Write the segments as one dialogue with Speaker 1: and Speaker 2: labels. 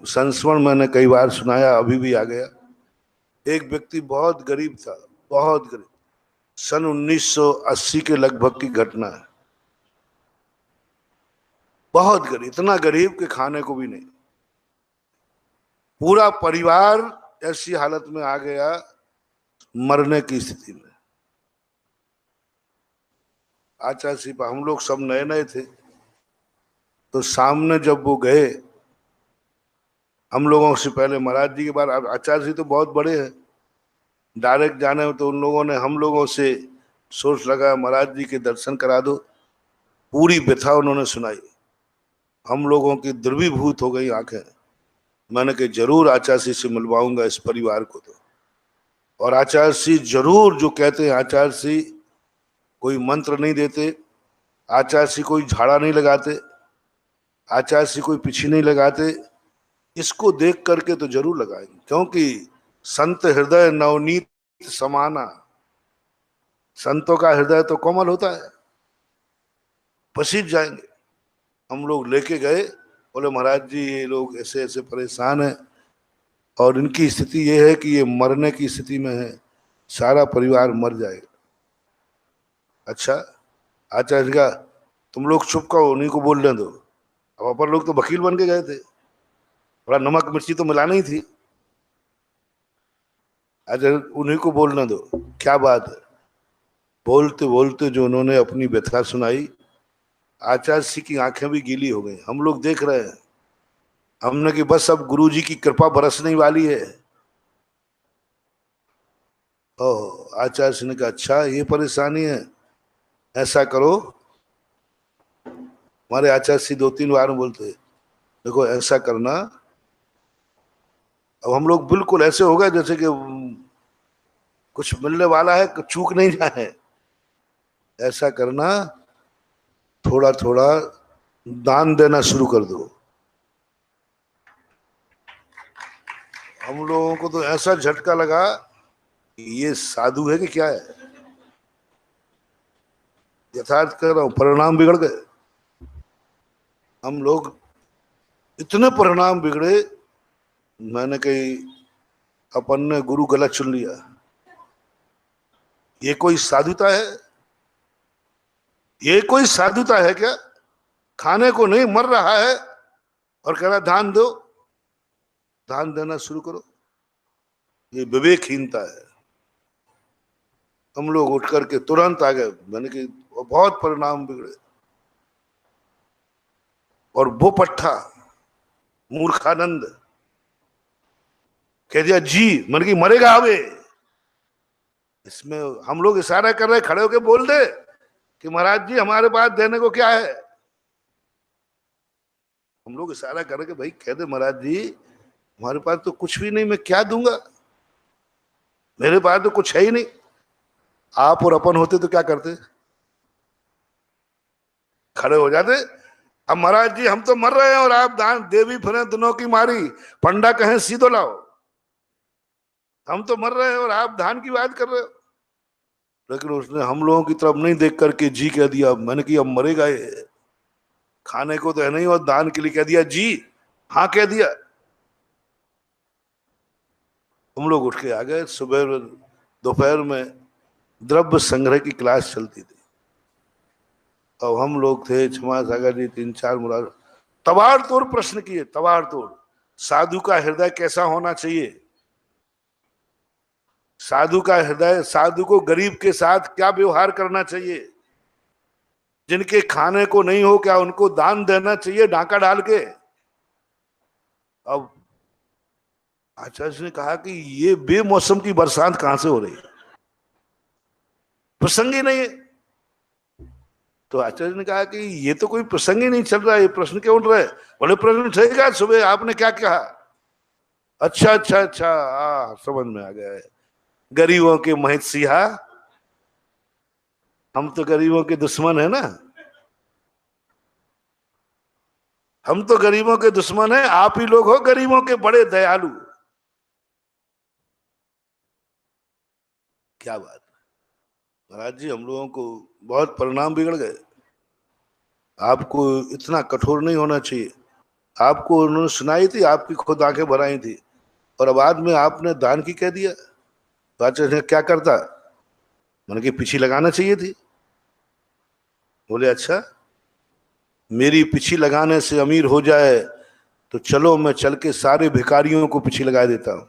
Speaker 1: संस्मरण मैंने कई बार सुनाया, अभी भी आ गया। एक व्यक्ति बहुत गरीब था, बहुत गरीब, सन 1980 के लगभग की घटना है। बहुत गरीब, इतना गरीब कि खाने को भी नहीं। पूरा परिवार ऐसी हालत में आ गया, मरने की स्थिति में। आचार्य सिपा, हम लोग सब नए नए थे, तो सामने जब वो गए, हम लोगों से पहले महाराज जी के बाद, आचार्य जी तो बहुत बड़े हैं, डायरेक्ट जाने में तो उन लोगों ने हम लोगों से सोच लगा महाराज जी के दर्शन करा दो। पूरी व्यथा उन्होंने सुनाई, हम लोगों की द्रवीभूत हो गई आंखें। मैंने कहा जरूर आचार्य जी से मिलवाऊंगा इस परिवार को तो। और आचार्य जी जरूर, जो कहते हैं आचार्य जी कोई मंत्र नहीं देते, आचार्य जी कोई झाड़ा नहीं लगाते, आचार्य जी कोई पिछी नहीं लगाते, इसको देख करके तो जरूर लगाएंगे, क्योंकि संत हृदय नवनीत समाना। संतों का हृदय तो कोमल होता है, पसीज जाएंगे। हम लोग लेके गए, बोले महाराज जी ये लोग ऐसे ऐसे परेशान हैं और इनकी स्थिति ये है कि ये मरने की स्थिति में है, सारा परिवार मर जाएगा। अच्छा, आचार्य जी का तुम लोग चुप करो, उन्हीं को बोलने दो। अब अपन लोग तो वकील बन के गए थे, थोड़ा नमक मिर्ची तो मिलाना ही थी। अच्छा, उन्हीं को बोलने दो, क्या बात है। बोलते बोलते जो उन्होंने अपनी व्यथा सुनाई, आचार्य जी की आंखें भी गीली हो गई। हम लोग देख रहे हैं, हमने कि बस अब गुरु जी की कृपा बरसने वाली है। ओह, आचार्य जी ने कहा अच्छा ये परेशानी है, ऐसा करो। हमारे आचार्य जी 2-3 बार बोलते, देखो ऐसा करना। अब हम लोग बिल्कुल ऐसे हो गए जैसे कि कुछ मिलने वाला है, चूक नहीं जाए। ऐसा करना, थोड़ा थोड़ा दान देना शुरू कर दो। हम लोगों को तो ऐसा झटका लगा, ये साधु है कि क्या है। यथार्थ कर रहा हूं, परिणाम बिगड़ गए। हम लोग इतने परिणाम बिगड़े, मैंने कही अपन ने गुरु गलत चुन लिया। ये कोई साधुता है? ये कोई साधुता है क्या? खाने को नहीं, मर रहा है और कह रहा दान दो, दान देना शुरू करो। ये विवेकहीनता है। हम लोग उठ करके तुरंत आ गए, मैंने कि बहुत परिणाम बिगड़े। और वो पट्टा मूर्खानंद कह दिया जी, मैंने कि मरेगा अबे। इसमें हम लोग इशारा कर रहे, खड़े होके बोल दे कि महाराज जी हमारे पास देने को क्या है। हम लोग इशारा कर रहे कि भाई कह दे महाराज जी हमारे पास तो कुछ भी नहीं, मैं क्या दूंगा, मेरे पास तो कुछ है ही नहीं। आप और अपन होते तो क्या करते, खड़े हो जाते। अब महाराज जी हम तो मर रहे हैं और आप दान देवी फिरे दिनों की मारी, पंडा कहें सीधो लाओ। हम तो मर रहे हैं और आप दान की बात कर रहे हो। लेकिन उसने हम लोगों की तरफ नहीं देख करके जी कह दिया। मैंने कि अब मरेगा ये, खाने को तो है नहीं, और दान के लिए कह दिया जी, हाँ कह दिया। हम लोग उठ के आ गए। सुबह दोपहर में द्रव्य संग्रह की क्लास चलती थी। अब हम लोग थे, क्षमा सागर जी 3-4 मुराद, तबाड़ तोड़ प्रश्न किए, तबाड़ तोड़। साधु का हृदय कैसा होना चाहिए, साधु का हृदय, साधु को गरीब के साथ क्या व्यवहार करना चाहिए, जिनके खाने को नहीं हो क्या उनको दान देना चाहिए डांका डाल के। अब आचार्य ने कहा कि ये बेमौसम की बरसात कहां से हो रही है, प्रसंग ही नहीं है। तो आचार्य ने कहा कि ये तो कोई प्रसंग ही नहीं चल रहा है, ये प्रश्न क्यों उठ रहा है। बोले प्रश्न ठेगा, सुबह आपने क्या कहा। अच्छा अच्छा अच्छा, समझ में आ गया है। गरीबों के महित सिहा, हम तो गरीबों के दुश्मन है ना, हम तो गरीबों के दुश्मन है। आप ही लोग हो गरीबों के बड़े दयालु। क्या बात महाराज जी, हम लोगों को बहुत परिणाम बिगड़ गए। आपको इतना कठोर नहीं होना चाहिए। आपको उन्होंने सुनाई थी, आपकी खुद आंखें भर आई थी, और बाद में आपने दान की कह दिया। तो अच्छा क्या करता? मैंने कि पीछे लगाना चाहिए थी। बोले अच्छा, मेरी पीछे लगाने से अमीर हो जाए तो चलो मैं चल के सारे भिखारियों को पीछे लगा देता हूं,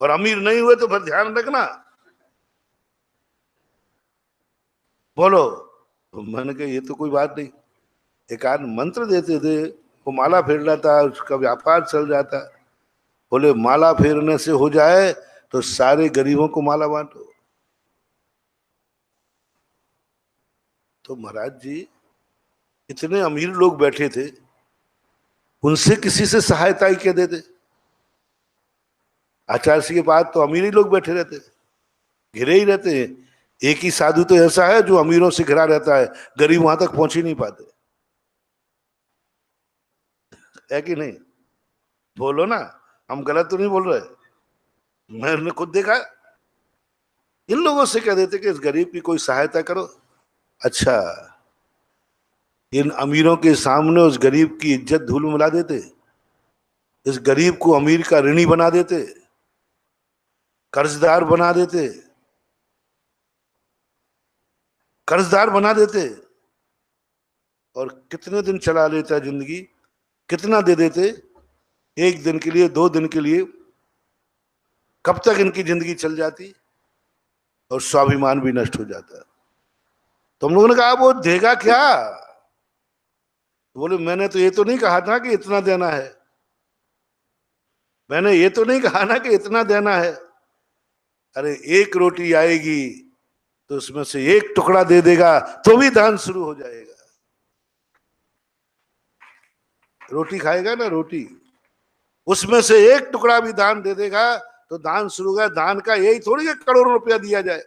Speaker 1: और अमीर नहीं हुए तो फिर ध्यान रखना। बोलो। तो मैंने कहा ये तो कोई बात नहीं। एक आध मंत्र देते थे, वो माला फेर लेता, उसका व्यापार चल जाता। बोले माला फेरने से हो जाए तो सारे गरीबों को माला बांटो। तो महाराज जी, इतने अमीर लोग बैठे थे, उनसे किसी से सहायता ही क्या देते? आचार्य जी के पास तो अमीर ही लोग बैठे रहते, घिरे ही रहते हैं। एक ही साधु तो ऐसा है जो अमीरों से घिरा रहता है, गरीब वहां तक पहुंच ही नहीं पाते। है कि नहीं? बोलो ना, हम गलत तो नहीं बोल रहे। मैंने खुद देखा। इन लोगों से कह देते कि इस गरीब की कोई सहायता करो। अच्छा, इन अमीरों के सामने उस गरीब की इज्जत धूल में मिला देते, इस गरीब को अमीर का ऋणी बना देते, कर्जदार बना देते, कर्जदार बना देते। और कितने दिन चला लेता जिंदगी, कितना दे देते? एक दिन के लिए, 2 दिन के लिए, कब तक इनकी जिंदगी चल जाती, और स्वाभिमान भी नष्ट हो जाता। तो हम लोगों ने कहा वो देगा क्या? तो बोले मैंने तो ये तो नहीं कहा था कि इतना देना है, मैंने ये तो नहीं कहा ना कि इतना देना है। अरे एक रोटी आएगी तो उसमें से एक टुकड़ा दे देगा तो भी दान शुरू हो जाएगा। रोटी खाएगा ना, रोटी, उसमें से एक टुकड़ा भी दान दे देगा तो दान शुरू होगा। दान का यही थोड़ी कि करोड़ों रुपया दिया जाए,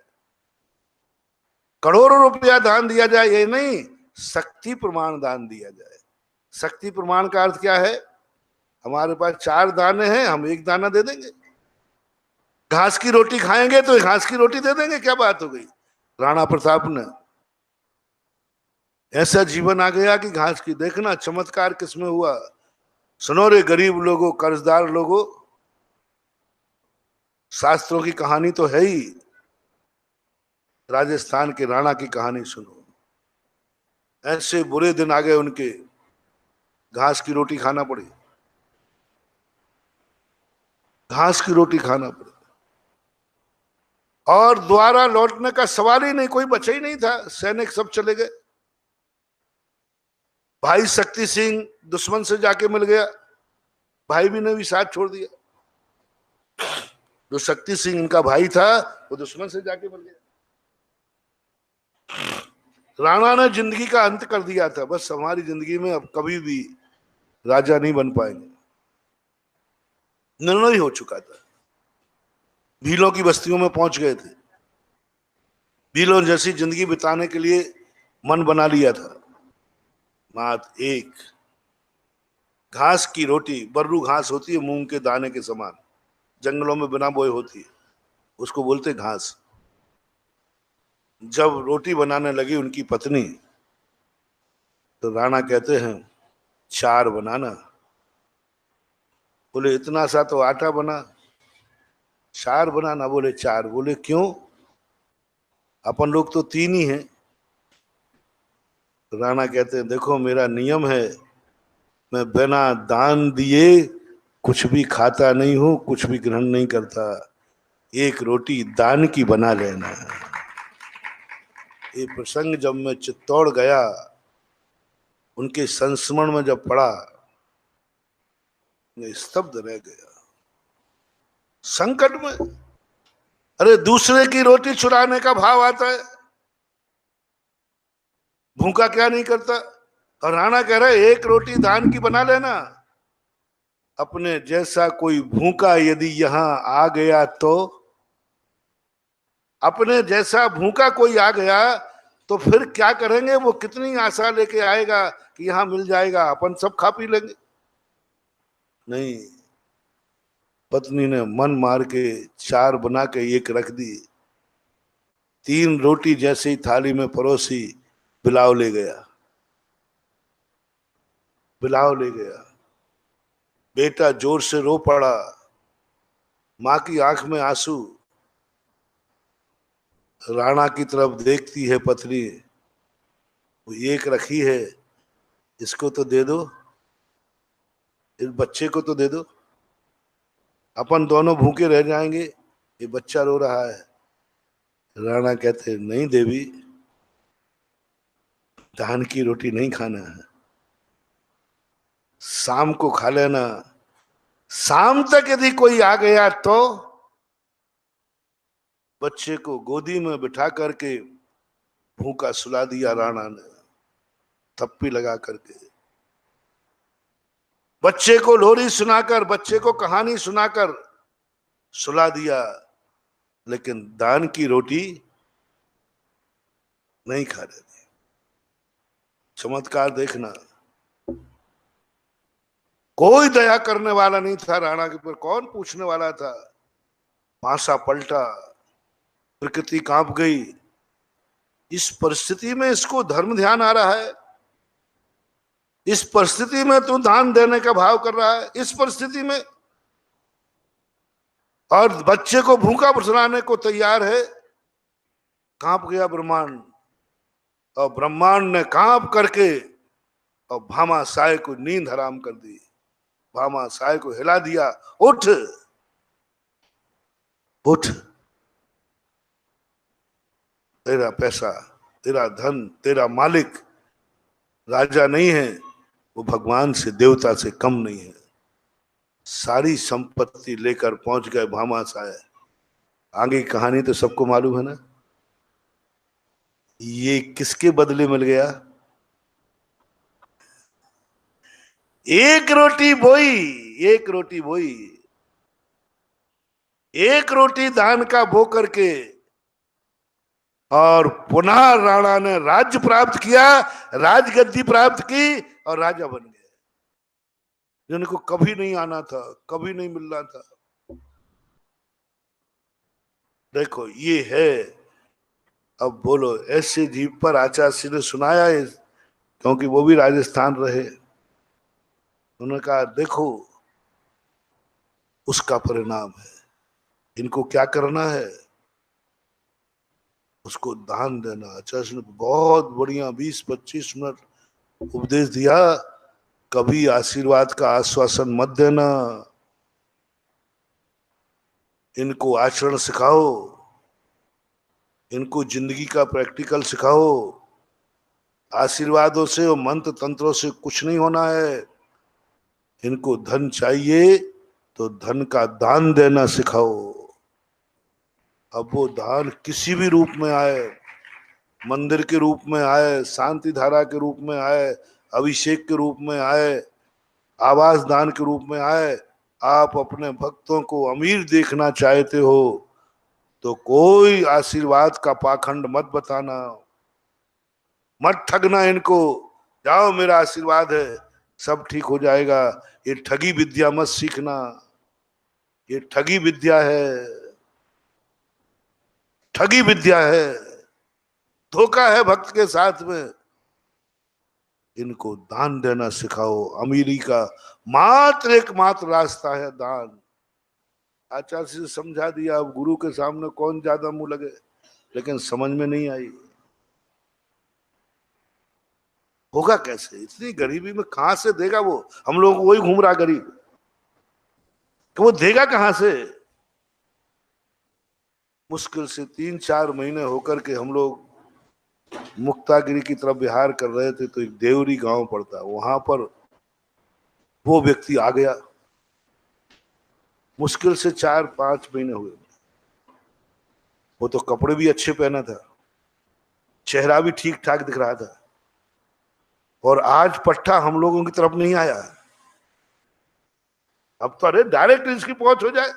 Speaker 1: करोड़ों रुपया दान दिया जाए ये नहीं, शक्ति प्रमाण दान दिया जाए। शक्ति प्रमाण का अर्थ क्या है? हमारे पास 4 दाने हैं, हम 1 दाना दे देंगे। घास की रोटी खाएंगे तो घास की रोटी दे देंगे, क्या बात हो गई? राणा प्रताप ने ऐसा जीवन आ गया कि घास की, देखना चमत्कार किसमें हुआ। सुनो रे गरीब लोगों, कर्जदार लोगों, शास्त्रों की कहानी तो है ही, राजस्थान के राणा की कहानी सुनो। ऐसे बुरे दिन आ गए उनके, घास की रोटी खाना पड़ी, घास की रोटी खाना पड़ी, और द्वारा लौटने का सवाल ही नहीं, कोई बचा ही नहीं था, सैनिक सब चले गए। भाई शक्ति सिंह दुश्मन से जाके मिल गया, भाई भी ने भी साथ छोड़ दिया। जो शक्ति सिंह इनका भाई था वो दुश्मन से जाके मिल गया। राणा ने जिंदगी का अंत कर दिया था, बस हमारी जिंदगी में अब कभी भी राजा नहीं बन पाएंगे, निर्णय हो चुका था। भीलों की बस्तियों में पहुंच गए थे, भीलों जैसी जिंदगी बिताने के लिए मन बना लिया था। मात्र एक घास की रोटी, बर्रू घास होती है मूंग के दाने के समान, जंगलों में बिना बोए होती है, उसको बोलते घास। जब रोटी बनाने लगी उनकी पत्नी, तो राणा कहते हैं 4 बनाना। बोले इतना सा तो आटा बना, 4 बनाना? बोले 4। बोले क्यों? अपन लोग तो 3 ही हैं। तो राणा कहते हैं देखो मेरा नियम है, मैं बिना दान दिए कुछ भी खाता नहीं हूं, कुछ भी ग्रहण नहीं करता। एक रोटी दान की बना लेना। ये प्रसंग जब मैं चित्तौड़ गया, उनके संस्मरण में जब पड़ा, मैं स्तब्ध रह गया। संकट में, अरे दूसरे की रोटी चुराने का भाव आता है, भूखा क्या नहीं करता। और राणा कह रहा है एक रोटी दान की बना लेना। अपने जैसा कोई भूखा यदि यहां आ गया तो, अपने जैसा भूखा कोई आ गया तो फिर क्या करेंगे? वो कितनी आशा लेके आएगा कि यहां मिल जाएगा, अपन सब खा पी लेंगे। नहीं, पत्नी ने मन मार के 4 बना के एक रख दी। 3 रोटी जैसे ही थाली में परोसी, बिलाव ले गया। बिलाव ले गया। बेटा जोर से रो पड़ा, माँ की आंख में आंसू। राणा की तरफ देखती है पत्नी, वो एक रखी है, इसको तो दे दो, इस बच्चे को तो दे दो, अपन दोनों भूखे रह जाएंगे, ये बच्चा रो रहा है। राणा कहते नहीं देवी, धान की रोटी नहीं खाना है, शाम को खा लेना। शाम तक यदि कोई आ गया तो बच्चे को गोदी में बिठा करके भूखा सुला दिया राणा ने, थप्पी लगा करके। बच्चे को लोरी सुनाकर, बच्चे को कहानी सुनाकर सुला दिया, लेकिन दान की रोटी नहीं खा रहे थे। चमत्कार देखना, कोई दया करने वाला नहीं था राणा के ऊपर, कौन पूछने वाला था। पासा पलटा, प्रकृति कांप गई। इस परिस्थिति में इसको धर्म ध्यान आ रहा है, इस परिस्थिति में तू दान देने का भाव कर रहा है, इस परिस्थिति में, और बच्चे को भूखा सुलाने को तैयार है। कांप गया ब्रह्मांड, और ब्रह्मांड ने कांप करके और भामा साय को नींद हराम कर दी। भामा साय को हिला दिया, उठ उठ, तेरा पैसा, तेरा धन, तेरा मालिक राजा नहीं है, वो भगवान से, देवता से कम नहीं है। सारी संपत्ति लेकर पहुंच गए भामा साय। आगे की कहानी तो सबको मालूम है ना। ये किसके बदले मिल गया? एक रोटी बोई, एक रोटी बोई, एक रोटी दान का बो करके, और पुनः राणा ने राज्य प्राप्त किया, राजगद्दी प्राप्त की और राजा बन गए, जिनको कभी नहीं आना था, कभी नहीं मिलना था। देखो ये है। अब बोलो, ऐसे जीव पर आचार्य ने सुनाया है, क्योंकि वो भी राजस्थान रहे। उन्होंने कहा देखो उसका परिणाम है, इनको क्या करना है, उसको दान देना। आचार्य ने बहुत बढ़िया 20-25 मिनट उपदेश दिया। कभी आशीर्वाद का आश्वासन मत देना, इनको आचरण सिखाओ, इनको जिंदगी का प्रैक्टिकल सिखाओ। आशीर्वादों से और मंत्र तंत्रों से कुछ नहीं होना है। इनको धन चाहिए तो धन का दान देना सिखाओ। अब वो दान किसी भी रूप में आए, मंदिर के रूप में आए, शांति धारा के रूप में आए, अभिषेक के रूप में आए, आवास दान के रूप में आए। आप अपने भक्तों को अमीर देखना चाहते हो तो कोई आशीर्वाद का पाखंड मत बताना, मत ठगना इनको। जाओ मेरा आशीर्वाद है, सब ठीक हो जाएगा। ये ठगी विद्या मत सीखना, ये ठगी विद्या है, ठगी विद्या है, धोखा है भक्त के साथ में। इनको दान देना सिखाओ। अमीरी का मात्र एकमात्र रास्ता है दान। आचार्य से समझा दिया, अब गुरु के सामने कौन ज्यादा मुंह लगे, लेकिन समझ में नहीं आई। होगा कैसे, इतनी गरीबी में कहां से देगा वो? हम लोग वही घूम रहा गरीब, तो वो देगा कहां से? मुश्किल से 3-4 महीने होकर के हम लोग मुक्तागिरी की तरफ विहार कर रहे थे, तो एक देवरी गांव पड़ता, वहां पर वो व्यक्ति आ गया। मुश्किल से 4-5 महीने हुए। वो तो कपड़े भी अच्छे पहना था, चेहरा भी ठीक ठाक दिख रहा था, और आज पट्टा हम लोगों की तरफ नहीं आया। अब तो अरे डायरेक्ट इसकी पहुंच हो जाए।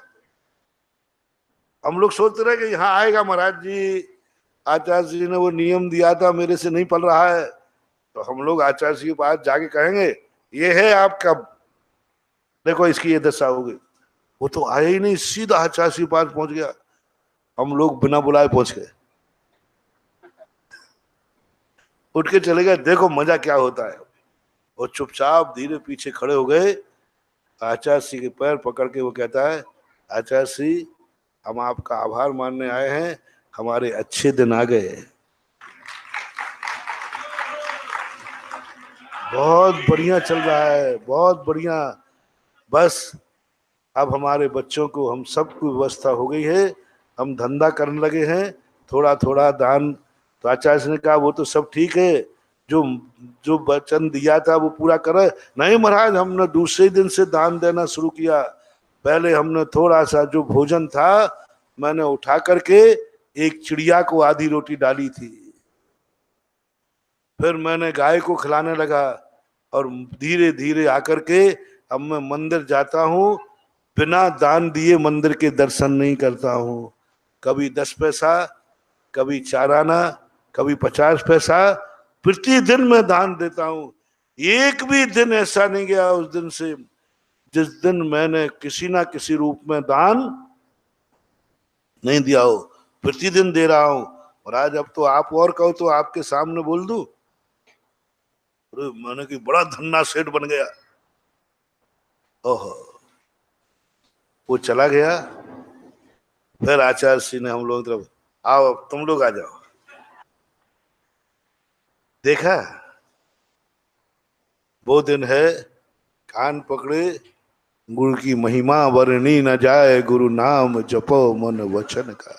Speaker 1: हम लोग सोचते रहे कि यहाँ आएगा महाराज जी, आचार्य जी ने वो नियम दिया था, मेरे से नहीं पल रहा है, तो हम लोग आचार्य जी के पास जाके कहेंगे ये है आपका, देखो इसकी ये दशा हो गई। वो तो आया ही नहीं, सीधा आचार्य जी के पास पहुंच गया। हम लोग बिना बुलाए पहुंच गए, उठ के चले गए। देखो मजा क्या होता है। और चुपचाप धीरे पीछे खड़े हो गए। आचार्य श्री के पैर पकड़ के वो कहता है, आचार्य श्री हम आपका आभार मानने आए हैं, हमारे अच्छे दिन आ गए। बहुत बढ़िया चल रहा है, बहुत बढ़िया। बस अब हमारे बच्चों को हम सबको व्यवस्था हो गई है, हम धंधा करने लगे हैं, थोड़ा थोड़ा दान। तो आचार्य ने कहा वो तो सब ठीक है, जो जो वचन दिया था वो पूरा करे। नहीं महाराज, हमने दूसरे दिन से दान देना शुरू किया। पहले हमने थोड़ा सा जो भोजन था मैंने उठा करके एक चिड़िया को आधी रोटी डाली थी, फिर मैंने गाय को खिलाने लगा, और धीरे धीरे आकर के अब मैं मंदिर जाता हूँ, बिना दान दिए मंदिर के दर्शन नहीं करता हूँ। कभी 10 पैसा, कभी 4 आना, कभी 50 पैसा, प्रतिदिन मैं दान देता हूँ। एक भी दिन ऐसा नहीं गया उस दिन से जिस दिन मैंने किसी ना किसी रूप में दान नहीं दिया हो। प्रतिदिन दे रहा हूं। और आज अब तो आप और कहो तो आपके सामने बोल दूं, अरे मैंने कि बड़ा धन्ना सेठ बन गया। ओहो, वो चला गया। फिर आचार्य श्री ने हम लोग तरफ, आओ अब तुम लोग आ जाओ। देखा, वो दिन है, कान पकड़े, गुरु की महिमा वर्णी न जाए, गुरु नाम जपो मन वचन का।